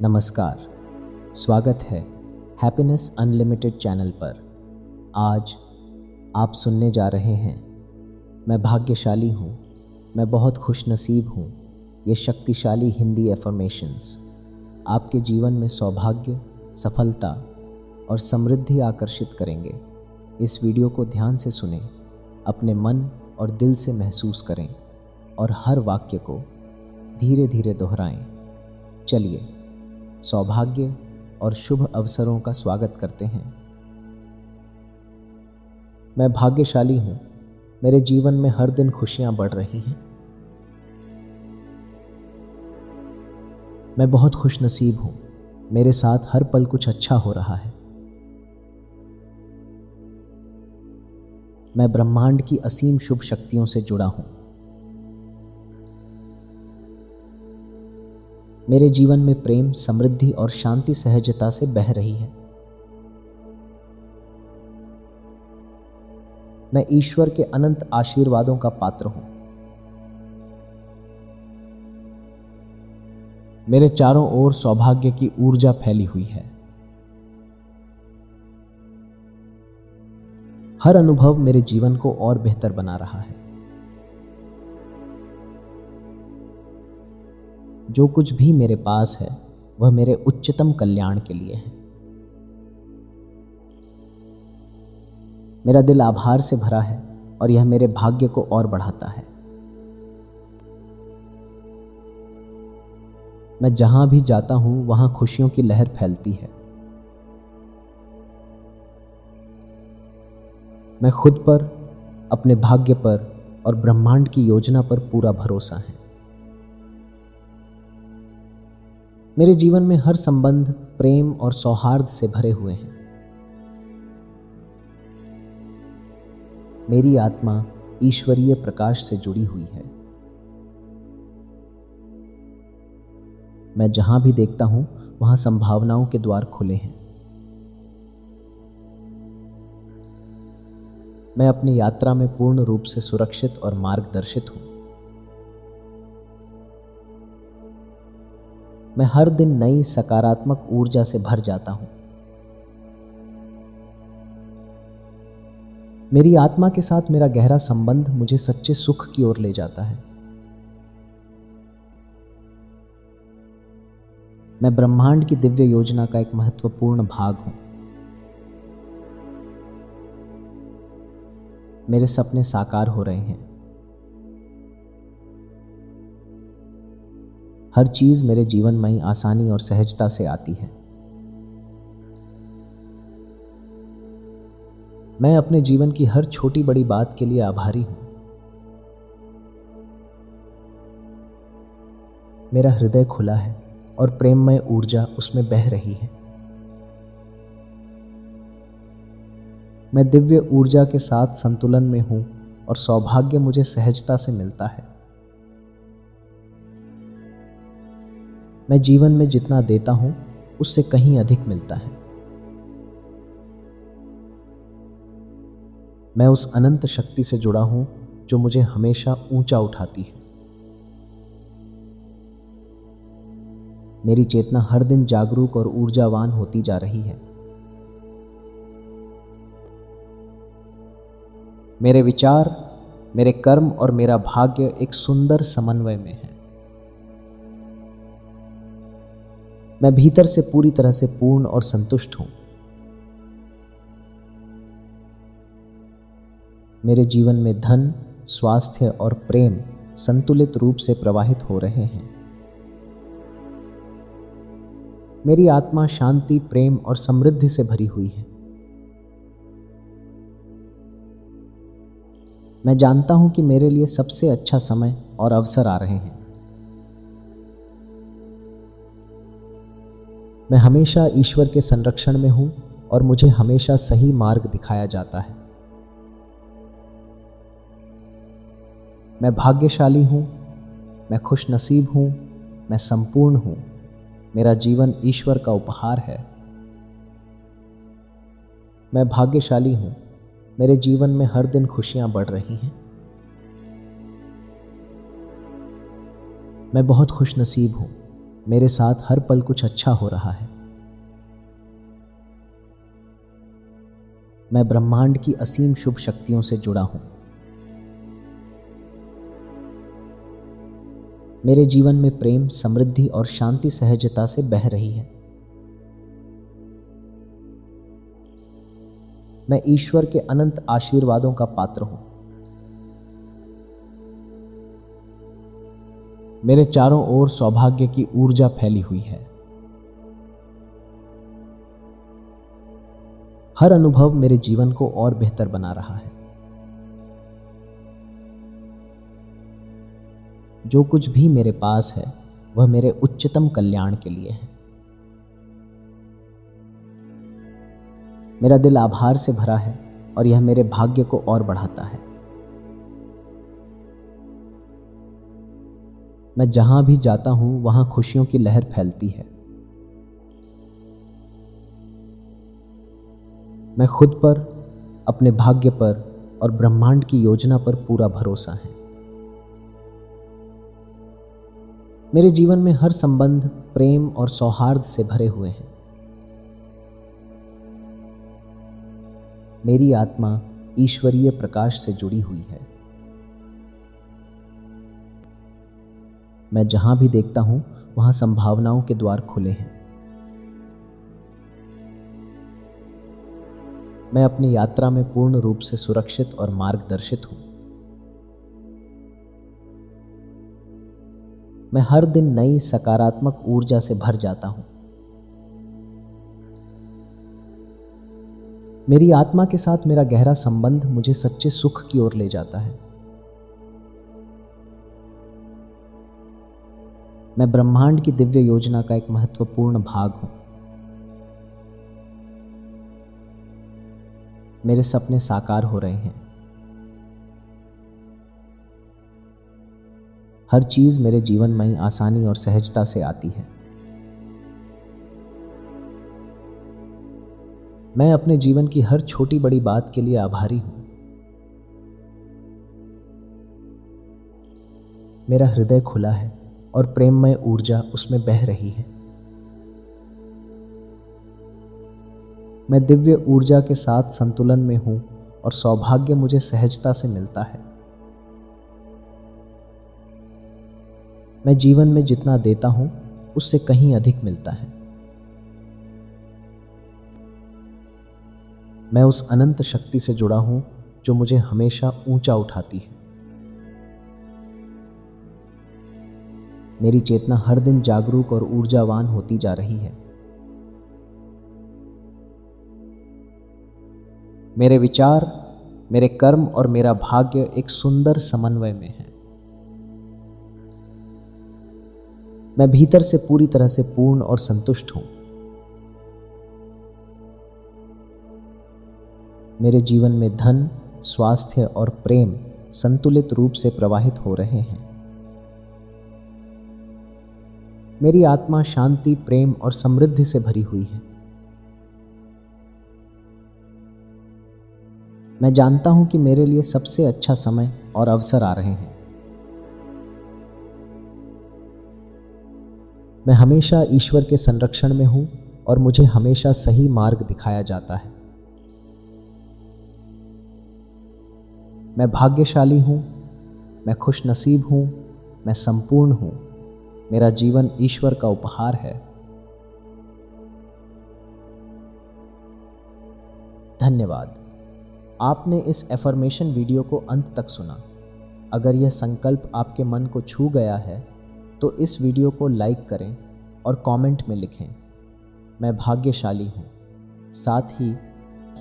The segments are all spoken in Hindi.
नमस्कार, स्वागत है हैप्पीनेस अनलिमिटेड चैनल पर। आज आप सुनने जा रहे हैं, मैं भाग्यशाली हूँ, मैं बहुत खुशनसीब हूँ। ये शक्तिशाली हिंदी एफर्मेशंस आपके जीवन में सौभाग्य, सफलता और समृद्धि आकर्षित करेंगे। इस वीडियो को ध्यान से सुनें, अपने मन और दिल से महसूस करें और हर वाक्य को धीरे धीरे दोहराएं। चलिए सौभाग्य और शुभ अवसरों का स्वागत करते हैं। मैं भाग्यशाली हूँ, मेरे जीवन में हर दिन खुशियाँ बढ़ रही हैं। मैं बहुत खुशनसीब हूँ, मेरे साथ हर पल कुछ अच्छा हो रहा है। मैं ब्रह्मांड की असीम शुभ शक्तियों से जुड़ा हूँ। मेरे जीवन में प्रेम, समृद्धि और शांति सहजता से बह रही है। मैं ईश्वर के अनंत आशीर्वादों का पात्र हूं। मेरे चारों ओर सौभाग्य की ऊर्जा फैली हुई है। हर अनुभव मेरे जीवन को और बेहतर बना रहा है। जो कुछ भी मेरे पास है वह मेरे उच्चतम कल्याण के लिए है। मेरा दिल आभार से भरा है और यह मेरे भाग्य को और बढ़ाता है। मैं जहां भी जाता हूं वहां खुशियों की लहर फैलती है। मैं खुद पर, अपने भाग्य पर और ब्रह्मांड की योजना पर पूरा भरोसा है। मेरे जीवन में हर संबंध प्रेम और सौहार्द से भरे हुए हैं। मेरी आत्मा ईश्वरीय प्रकाश से जुड़ी हुई है। मैं जहां भी देखता हूं वहां संभावनाओं के द्वार खुले हैं। मैं अपनी यात्रा में पूर्ण रूप से सुरक्षित और मार्गदर्शित हूं। मैं हर दिन नई सकारात्मक ऊर्जा से भर जाता हूं। मेरी आत्मा के साथ मेरा गहरा संबंध मुझे सच्चे सुख की ओर ले जाता है। मैं ब्रह्मांड की दिव्य योजना का एक महत्वपूर्ण भाग हूं। मेरे सपने साकार हो रहे हैं। हर चीज मेरे जीवन में आसानी और सहजता से आती है। मैं अपने जीवन की हर छोटी बड़ी बात के लिए आभारी हूं। मेरा हृदय खुला है और प्रेममय ऊर्जा उसमें बह रही है। मैं दिव्य ऊर्जा के साथ संतुलन में हूं और सौभाग्य मुझे सहजता से मिलता है। मैं जीवन में जितना देता हूं उससे कहीं अधिक मिलता है। मैं उस अनंत शक्ति से जुड़ा हूं जो मुझे हमेशा ऊंचा उठाती है। मेरी चेतना हर दिन जागरूक और ऊर्जावान होती जा रही है। मेरे विचार, मेरे कर्म और मेरा भाग्य एक सुंदर समन्वय में है। मैं भीतर से पूरी तरह से पूर्ण और संतुष्ट हूं। मेरे जीवन में धन, स्वास्थ्य और प्रेम संतुलित रूप से प्रवाहित हो रहे हैं। मेरी आत्मा शांति, प्रेम और समृद्धि से भरी हुई है। मैं जानता हूं कि मेरे लिए सबसे अच्छा समय और अवसर आ रहे हैं। मैं हमेशा ईश्वर के संरक्षण में हूं और मुझे हमेशा सही मार्ग दिखाया जाता है। मैं भाग्यशाली हूं, मैं खुशनसीब हूं, मैं संपूर्ण हूं। मेरा जीवन ईश्वर का उपहार है। मैं भाग्यशाली हूं, मेरे जीवन में हर दिन खुशियां बढ़ रही हैं। मैं बहुत खुशनसीब हूं, मेरे साथ हर पल कुछ अच्छा हो रहा है। मैं ब्रह्मांड की असीम शुभ शक्तियों से जुड़ा हूं। मेरे जीवन में प्रेम, समृद्धि और शांति सहजता से बह रही है। मैं ईश्वर के अनंत आशीर्वादों का पात्र हूं। मेरे चारों ओर सौभाग्य की ऊर्जा फैली हुई है। हर अनुभव मेरे जीवन को और बेहतर बना रहा है। जो कुछ भी मेरे पास है वह मेरे उच्चतम कल्याण के लिए है। मेरा दिल आभार से भरा है और यह मेरे भाग्य को और बढ़ाता है। मैं जहां भी जाता हूं वहां खुशियों की लहर फैलती है। मैं खुद पर, अपने भाग्य पर और ब्रह्मांड की योजना पर पूरा भरोसा है। मेरे जीवन में हर संबंध प्रेम और सौहार्द से भरे हुए हैं। मेरी आत्मा ईश्वरीय प्रकाश से जुड़ी हुई है। मैं जहां भी देखता हूं वहां संभावनाओं के द्वार खुले हैं। मैं अपनी यात्रा में पूर्ण रूप से सुरक्षित और मार्गदर्शित हूं। मैं हर दिन नई सकारात्मक ऊर्जा से भर जाता हूं। मेरी आत्मा के साथ मेरा गहरा संबंध मुझे सच्चे सुख की ओर ले जाता है। मैं ब्रह्मांड की दिव्य योजना का एक महत्वपूर्ण भाग हूं। मेरे सपने साकार हो रहे हैं। हर चीज मेरे जीवन में आसानी और सहजता से आती है। मैं अपने जीवन की हर छोटी बड़ी बात के लिए आभारी हूं। मेरा हृदय खुला है और प्रेममय ऊर्जा उसमें बह रही है। मैं दिव्य ऊर्जा के साथ संतुलन में हूं और सौभाग्य मुझे सहजता से मिलता है। मैं जीवन में जितना देता हूं उससे कहीं अधिक मिलता है। मैं उस अनंत शक्ति से जुड़ा हूं जो मुझे हमेशा ऊंचा उठाती है। मेरी चेतना हर दिन जागरूक और ऊर्जावान होती जा रही है। मेरे विचार, मेरे कर्म और मेरा भाग्य एक सुंदर समन्वय में है। मैं भीतर से पूरी तरह से पूर्ण और संतुष्ट हूं। मेरे जीवन में धन, स्वास्थ्य और प्रेम संतुलित रूप से प्रवाहित हो रहे हैं। मेरी आत्मा शांति, प्रेम और समृद्धि से भरी हुई है। मैं जानता हूं कि मेरे लिए सबसे अच्छा समय और अवसर आ रहे हैं। मैं हमेशा ईश्वर के संरक्षण में हूं और मुझे हमेशा सही मार्ग दिखाया जाता है। मैं भाग्यशाली हूं, मैं खुशनसीब हूं, मैं संपूर्ण हूं। मेरा जीवन ईश्वर का उपहार है। धन्यवाद। आपने इस एफर्मेशन वीडियो को अंत तक सुना। अगर यह संकल्प आपके मन को छू गया है तो इस वीडियो को लाइक करें और कमेंट में लिखें, मैं भाग्यशाली हूँ। साथ ही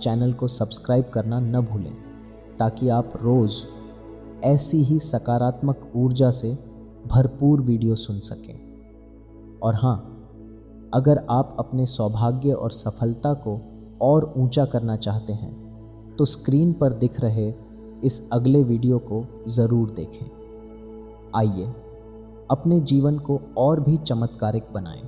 चैनल को सब्सक्राइब करना न भूलें ताकि आप रोज़ ऐसी ही सकारात्मक ऊर्जा से भरपूर वीडियो सुन सकें। और हाँ, अगर आप अपने सौभाग्य और सफलता को और ऊंचा करना चाहते हैं तो स्क्रीन पर दिख रहे इस अगले वीडियो को ज़रूर देखें। आइए अपने जीवन को और भी चमत्कारिक बनाएं।